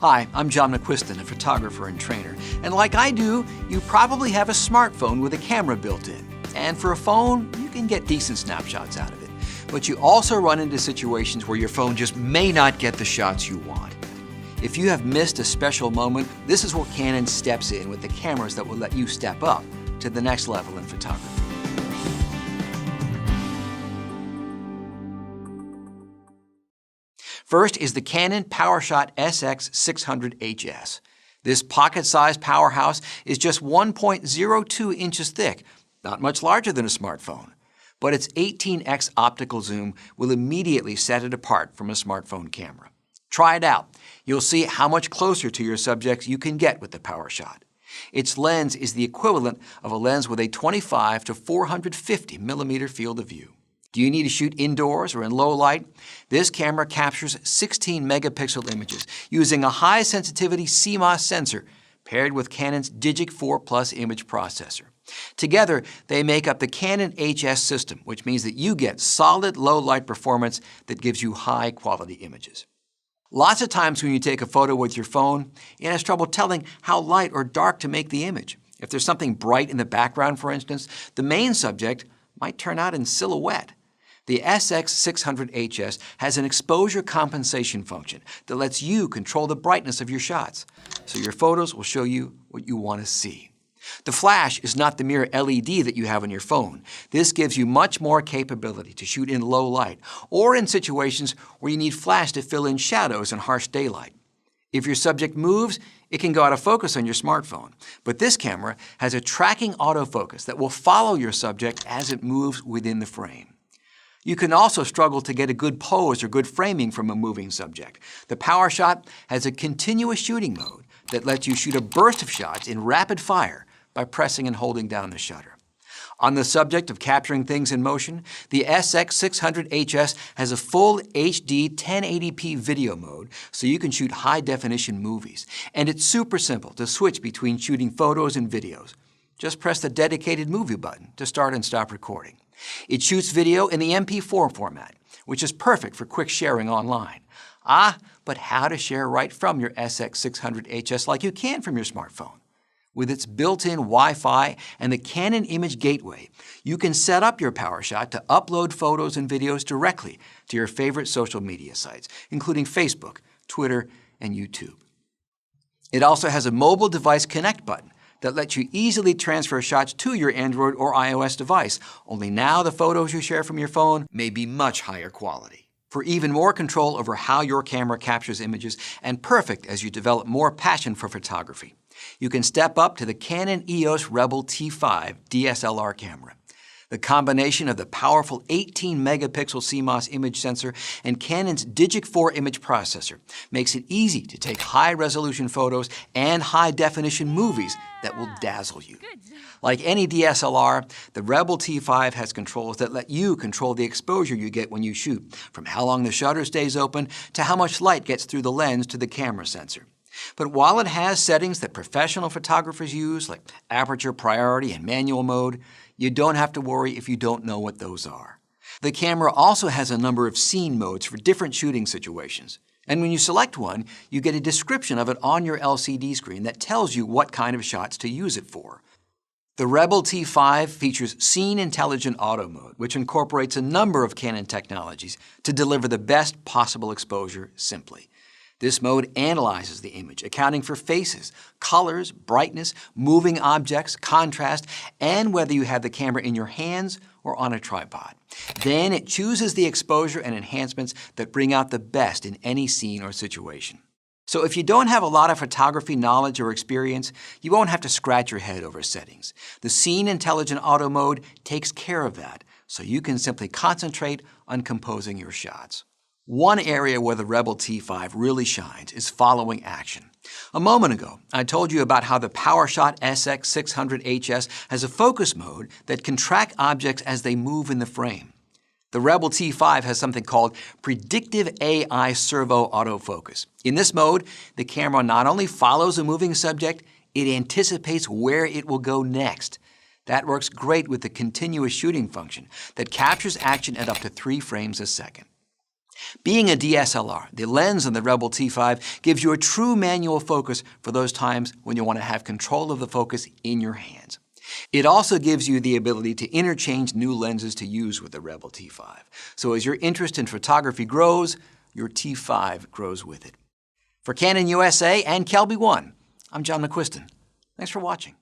Hi, I'm John McQuiston, a photographer and trainer. And like I do, you probably have a smartphone with a camera built in. And for a phone, you can get decent snapshots out of it. But you also run into situations where your phone just may not get the shots you want. If you have missed a special moment, this is where Canon steps in with the cameras that will let you step up to the next level in photography. First is the Canon PowerShot SX600HS. This pocket-sized powerhouse is just 1.02 inches thick, not much larger than a smartphone. But its 18x optical zoom will immediately set it apart from a smartphone camera. Try it out. You'll see how much closer to your subjects you can get with the PowerShot. Its lens is the equivalent of a lens with a 25 to 450 millimeter field of view. Do you need to shoot indoors or in low light? This camera captures 16 megapixel images using a high sensitivity CMOS sensor paired with Canon's Digic 4 Plus image processor. Together, they make up the Canon HS system, which means that you get solid low light performance that gives you high quality images. Lots of times when you take a photo with your phone, it has trouble telling how light or dark to make the image. If there's something bright in the background, for instance, the main subject might turn out in silhouette. The SX600HS has an exposure compensation function that lets you control the brightness of your shots, so your photos will show you what you want to see. The flash is not the mere LED that you have on your phone. This gives you much more capability to shoot in low light or in situations where you need flash to fill in shadows in harsh daylight. If your subject moves, it can go out of focus on your smartphone, but this camera has a tracking autofocus that will follow your subject as it moves within the frame. You can also struggle to get a good pose or good framing from a moving subject. The PowerShot has a continuous shooting mode that lets you shoot a burst of shots in rapid fire by pressing and holding down the shutter. On the subject of capturing things in motion, the SX600HS has a full HD 1080p video mode so you can shoot high-definition movies. And it's super simple to switch between shooting photos and videos. Just press the dedicated movie button to start and stop recording. It shoots video in the MP4 format, which is perfect for quick sharing online. But how to share right from your SX600HS like you can from your smartphone? With its built-in Wi-Fi and the Canon Image Gateway, you can set up your PowerShot to upload photos and videos directly to your favorite social media sites, including Facebook, Twitter, and YouTube. It also has a mobile device connect button that lets you easily transfer shots to your Android or iOS device, only now the photos you share from your phone may be much higher quality. For even more control over how your camera captures images, and perfect as you develop more passion for photography, you can step up to the Canon EOS Rebel T5 DSLR camera. The combination of the powerful 18-megapixel CMOS image sensor and Canon's Digic 4 image processor makes it easy to take high-resolution photos and high-definition movies that will dazzle you. Like any DSLR, the Rebel T5 has controls that let you control the exposure you get when you shoot, from how long the shutter stays open to how much light gets through the lens to the camera sensor. But while it has settings that professional photographers use, like aperture priority and manual mode, you don't have to worry if you don't know what those are. The camera also has a number of scene modes for different shooting situations. And when you select one, you get a description of it on your LCD screen that tells you what kind of shots to use it for. The Rebel T5 features Scene Intelligent Auto Mode, which incorporates a number of Canon technologies to deliver the best possible exposure simply. This mode analyzes the image, accounting for faces, colors, brightness, moving objects, contrast, and whether you have the camera in your hands or on a tripod. Then it chooses the exposure and enhancements that bring out the best in any scene or situation. So if you don't have a lot of photography knowledge or experience, you won't have to scratch your head over settings. The Scene Intelligent Auto Mode takes care of that, so you can simply concentrate on composing your shots. One area where the Rebel T5 really shines is following action. A moment ago, I told you about how the PowerShot SX600HS has a focus mode that can track objects as they move in the frame. The Rebel T5 has something called Predictive AI Servo Autofocus. In this mode, the camera not only follows a moving subject, it anticipates where it will go next. That works great with the continuous shooting function that captures action at up to 3 frames a second. Being a DSLR, the lens on the Rebel T5 gives you a true manual focus for those times when you want to have control of the focus in your hands. It also gives you the ability to interchange new lenses to use with the Rebel T5. So as your interest in photography grows, your T5 grows with it. For Canon USA and Kelby One, I'm John McQuiston. Thanks for watching.